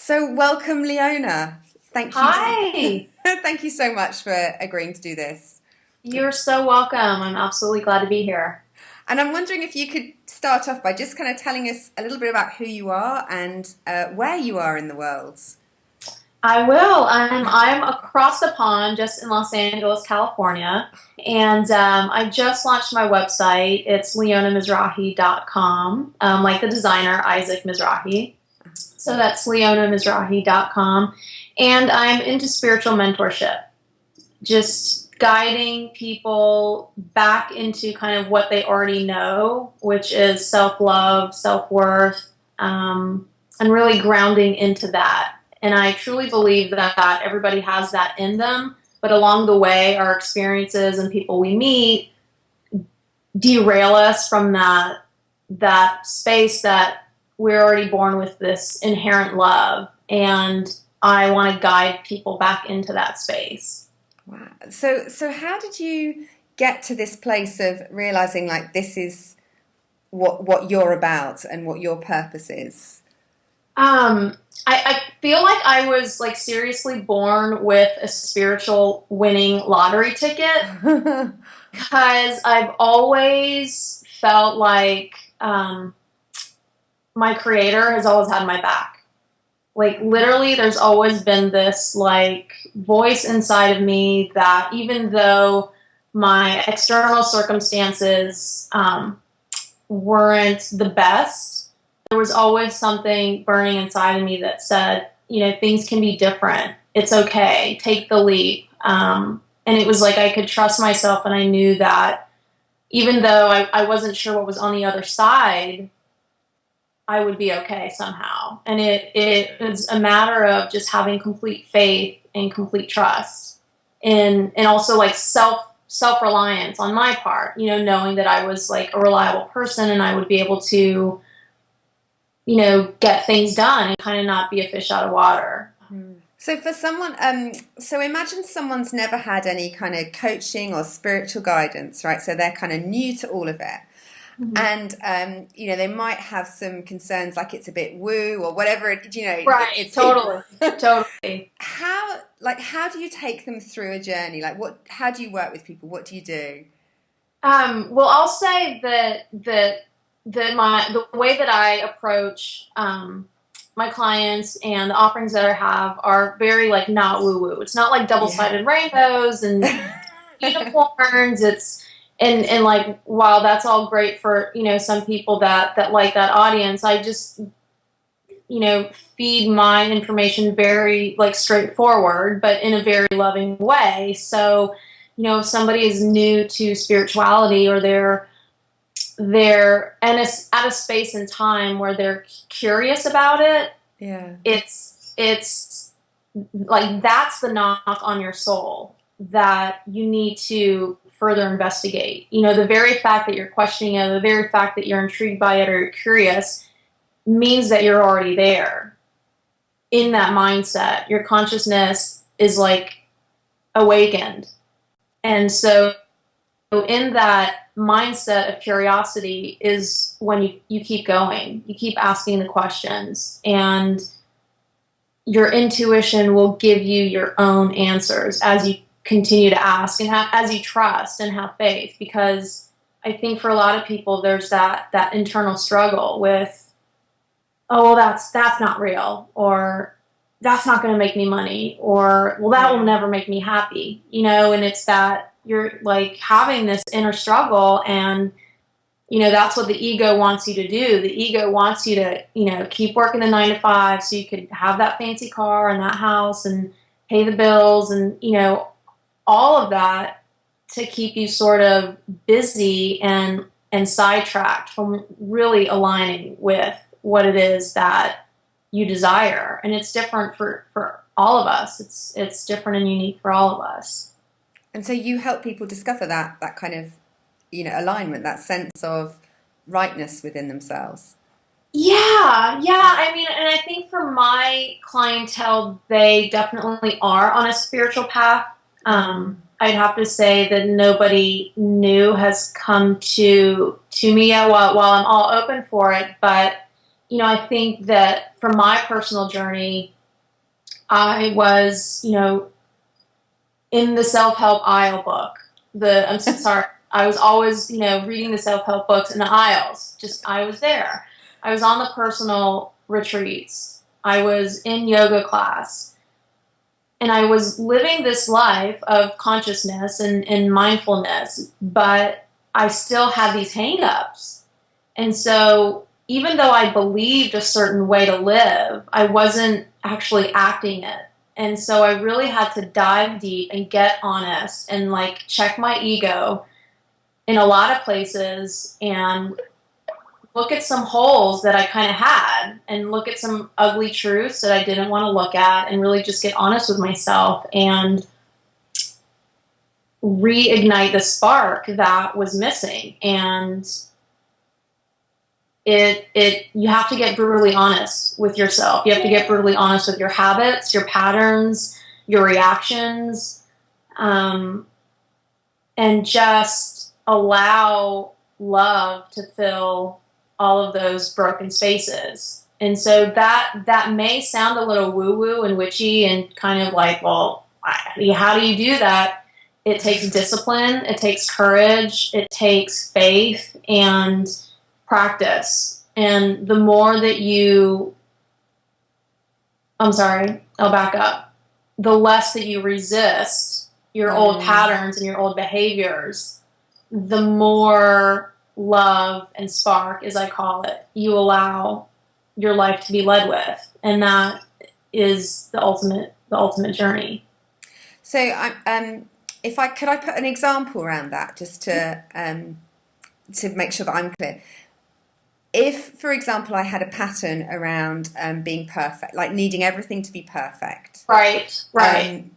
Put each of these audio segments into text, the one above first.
So welcome, Leona. Thank you. Hi, Thank you so much for agreeing to do this. you're so welcome. I'm absolutely glad to be here. And I'm wondering if you could start off by just kind of telling us a little bit about who you are and where you are in the world. I will. I'm across the pond, just in Los Angeles, California, and I just launched my website. It's leonamizrahi.com, like the designer Isaac Mizrahi. So that's leonamizrahi.com, and I'm into spiritual mentorship, just guiding people back into kind of what they already know, which is self-love, self-worth, and really grounding into that. And I truly believe that everybody has that in them, but along the way, our experiences and people we meet derail us from that space that we're already born with this inherent love. And I want to guide people back into that space. Wow. So how did you get to this place of realizing like this is what you're about and what your purpose is? I feel like I was like seriously born with a spiritual winning lottery ticket because I've always felt like my creator has always had my back. Like literally there's always been this like voice inside of me that even though my external circumstances weren't the best, there was always something burning inside of me that said, you know, things can be different. It's okay. Take the leap. And it was like I could trust myself, and I knew that even though I wasn't sure what was on the other side, I would be okay somehow. And it was a matter of just having complete faith and complete trust. And also like self-reliance on my part, you know, knowing that I was like a reliable person and I would be able to, you know, get things done and kind of not be a fish out of water. So for someone, so imagine someone's never had any kind of coaching or spiritual guidance, right? So they're kind of new to all of it. Mm-hmm. And, you know, they might have some concerns like it's a bit woo or whatever, you know. Right, it's totally, totally. How do you take them through a journey? Like how do you work with people? What do you do? Well, I'll say that the way that I approach my clients and the offerings that I have are very like not woo woo. It's not like double-sided rainbows and unicorns. It's and like while that's all great for, you know, some people that like that audience, I just, you know, feed my information very like straightforward, but in a very loving way. So, you know, if somebody is new to spirituality or they're at a space and time where they're curious about it, it's like that's the knock on your soul that you need to further investigate. You know, the very fact that you're questioning it, the very fact that you're intrigued by it or you're curious means that you're already there in that mindset. Your consciousness is like awakened. And so in that mindset of curiosity is when you keep going, you keep asking the questions, and your intuition will give you your own answers as you continue to ask and as you trust and have faith. Because I think for a lot of people there's that internal struggle with, oh, that's not real, or that's not going to make me money, or well, that will never make me happy, you know. And it's that you're like having this inner struggle, and you know that's what the ego wants you to do. The ego wants you to, you know, keep working the 9 to 5 so you could have that fancy car and that house and pay the bills and, you know, all of that to keep you sort of busy and sidetracked from really aligning with what it is that you desire. And it's different for all of us. It's different and unique for all of us. And so you help people discover that kind of, you know, alignment, that sense of rightness within themselves. Yeah. I mean, and I think for my clientele, they definitely are on a spiritual path. I'd have to say that nobody new has come to me yet while I'm all open for it. But, you know, I think that for my personal journey, I was, in the self-help aisle book. I'm so sorry. I was always, reading the self-help books in the aisles. I was there. I was on the personal retreats. I was in yoga class. And I was living this life of consciousness and mindfulness, but I still had these hang-ups. And so even though I believed a certain way to live, I wasn't actually acting it. And so I really had to dive deep and get honest and like check my ego in a lot of places and look at some holes that I kind of had and look at some ugly truths that I didn't want to look at and really just get honest with myself and reignite the spark that was missing. And you have to get brutally honest with yourself. You have to get brutally honest with your habits, your patterns, your reactions, and just allow love to fill all of those broken spaces. And so that may sound a little woo-woo and witchy and kind of like, well, how do you do that? It takes discipline, it takes courage, it takes faith and practice. And the more that I'll back up. The less that you resist your old patterns and your old behaviors, the more love and spark, as I call it, you allow your life to be led with. And that is the ultimate journey. So could I put an example around that just to make sure that I'm clear? If, for example, I had a pattern around being perfect, like needing everything to be perfect. Right. And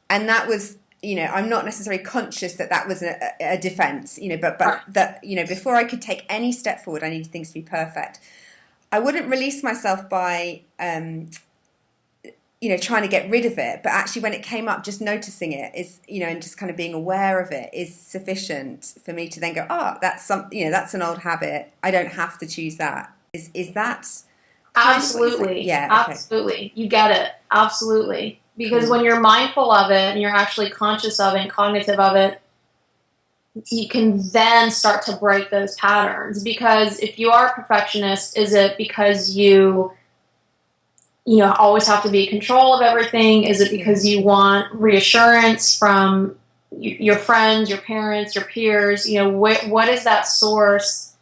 that was, I'm not necessarily conscious that was a defense, but right. That, before I could take any step forward, I needed things to be perfect. I wouldn't release myself by, trying to get rid of it. But actually, when it came up, just noticing it is, and just kind of being aware of it is sufficient for me to then go, that's that's an old habit. I don't have to choose that. Is that? Absolutely. Yeah. Okay. Absolutely. You get it. Absolutely. Because when you're mindful of it and you're actually conscious of it and cognitive of it, you can then start to break those patterns. Because if you are a perfectionist, is it because you always have to be in control of everything? Is it because you want reassurance from your friends, your parents, your peers? What is that source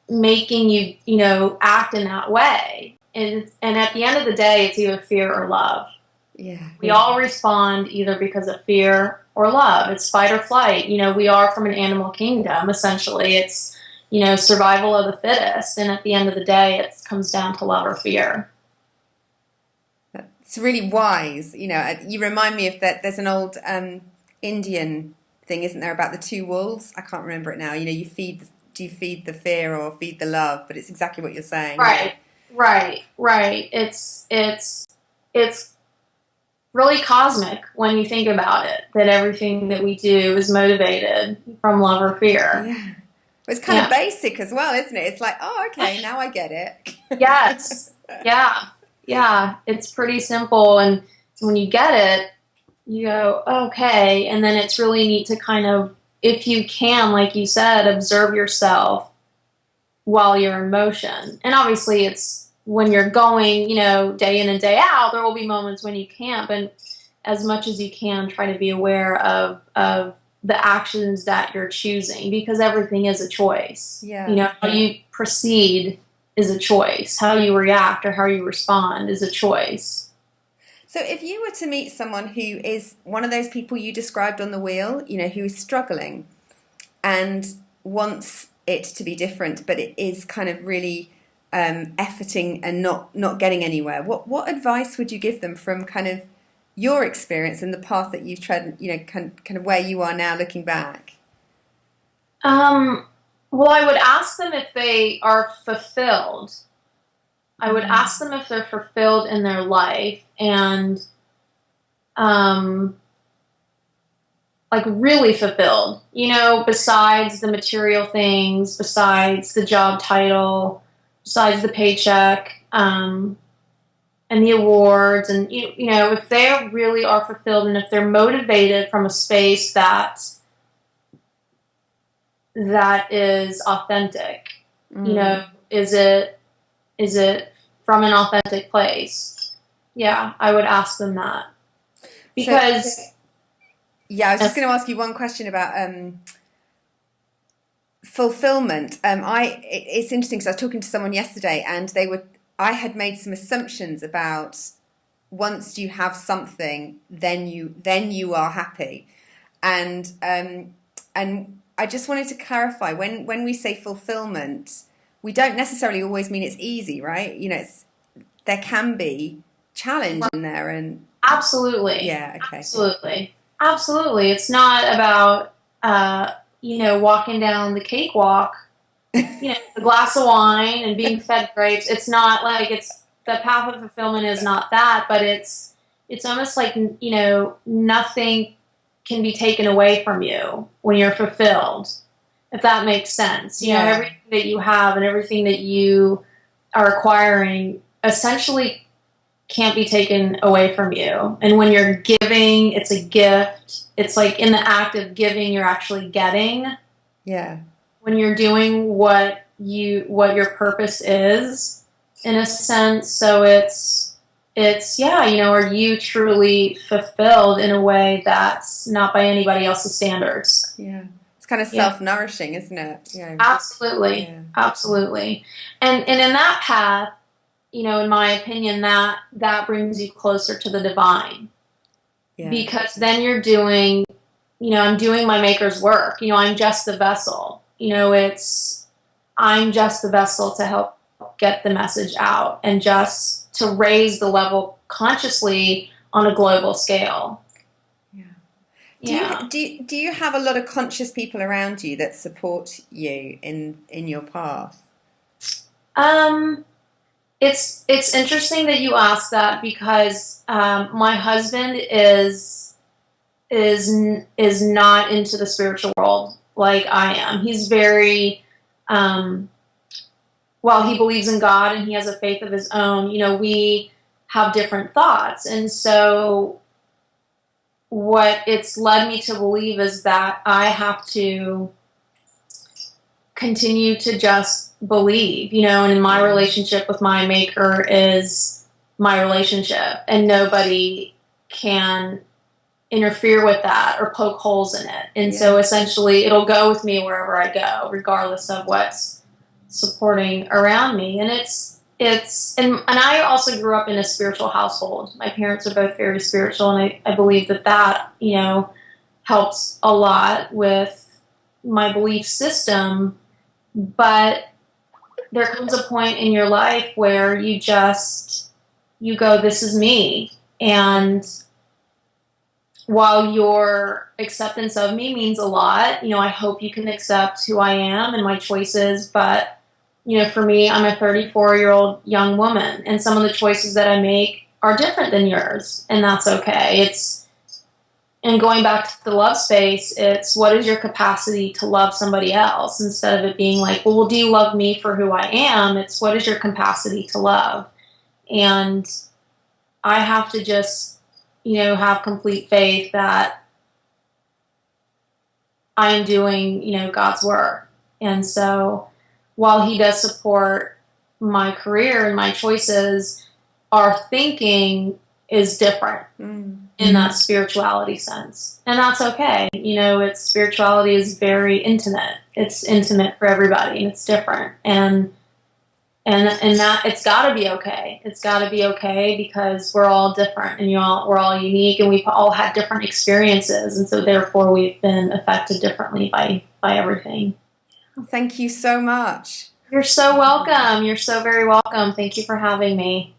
making you, act in that way? And at the end of the day, it's either fear or love. Yeah. We all respond either because of fear or love. It's fight or flight. We are from an animal kingdom, essentially. It's, survival of the fittest. And at the end of the day, it comes down to love or fear. It's really wise. You remind me of that. There's an old Indian thing, isn't there, about the two wolves? I can't remember it now. Do you feed the fear or feed the love? But it's exactly what you're saying. Right. It's really cosmic when you think about it, that everything that we do is motivated from love or fear. Yeah. It's kind of basic as well, isn't it? It's like, oh, okay, now I get it. Yes. Yeah. It's pretty simple. And when you get it, you go, okay. And then it's really neat to kind of, if you can, like you said, observe yourself while you're in motion. And obviously it's, when you're going, day in and day out, there will be moments when you can't, but as much as you can, try to be aware of the actions that you're choosing, because everything is a choice. Yeah. How you proceed is a choice. How you react or how you respond is a choice. So if you were to meet someone who is one of those people you described on the wheel, who is struggling and wants it to be different, but it is kind of really efforting and not getting anywhere, what advice would you give them from kind of your experience and the path that you've tread, kind of where you are now looking back? Well, I would ask them if they are fulfilled. I would ask them if they're fulfilled in their life and like really fulfilled, besides the material things, besides the job title, besides the paycheck, and the awards, and you know, if they really are fulfilled and if they're motivated from a space that is authentic, you know, is it from an authentic place? Yeah, I would ask them that. Because yeah, I was just going to ask you one question about fulfillment. It's interesting because I was talking to someone yesterday, and I had made some assumptions about once you have something, then you are happy, and I just wanted to clarify when we say fulfillment, we don't necessarily always mean it's easy, right? You know, there can be challenge in there, and absolutely, yeah, okay, absolutely. It's not about you know, walking down the cakewalk, you know, a glass of wine and being fed grapes. It's not like the path of fulfillment is not that, but it's almost like, you know, nothing can be taken away from you when you're fulfilled, if that makes sense. You know, everything that you have and everything that you are acquiring essentially can't be taken away from you. And when you're giving, it's a gift. It's like in the act of giving, you're actually getting. Yeah. When you're doing what your purpose is, in a sense. So it's yeah, you know, are you truly fulfilled in a way that's not by anybody else's standards? Yeah. It's kind of self-nourishing, isn't it? Yeah. Absolutely. Yeah. Absolutely. And in that path, you know, in my opinion, that brings you closer to the divine. Yeah. Because then you're doing, you know, I'm doing my maker's work. You know, I'm just the vessel. You know, I'm just the vessel to help get the message out and just to raise the level consciously on a global scale. Yeah. Do you have a lot of conscious people around you that support you in your path? It's interesting that you ask that because my husband is not into the spiritual world like I am. He's very while he believes in God and he has a faith of his own, you know, we have different thoughts. And so what it's led me to believe is that I have to continue to just believe, you know, and in my relationship with my maker is my relationship, and nobody can interfere with that or poke holes in it. And so essentially it'll go with me wherever I go, regardless of what's supporting around me. And and I also grew up in a spiritual household. My parents are both very spiritual, and I believe that, you know, helps a lot with my belief system. But there comes a point in your life where you go, this is me. And while your acceptance of me means a lot, you know, I hope you can accept who I am and my choices. But, you know, for me, I'm a 34-year-old young woman, and some of the choices that I make are different than yours, and that's okay. And going back to the love space, it's what is your capacity to love somebody else, instead of it being like, well, do you love me for who I am? It's what is your capacity to love? And I have to just, you know, have complete faith that I am doing, you know, God's work. And so while he does support my career and my choices, our thinking is different in that spirituality sense. And that's okay. You know, spirituality is very intimate. It's intimate for everybody, and it's different. And that it's got to be okay. It's got to be okay because we're all different, and we're all unique, and we've all had different experiences, and so therefore we've been affected differently by everything. Thank you so much. You're so welcome. You're so very welcome. Thank you for having me.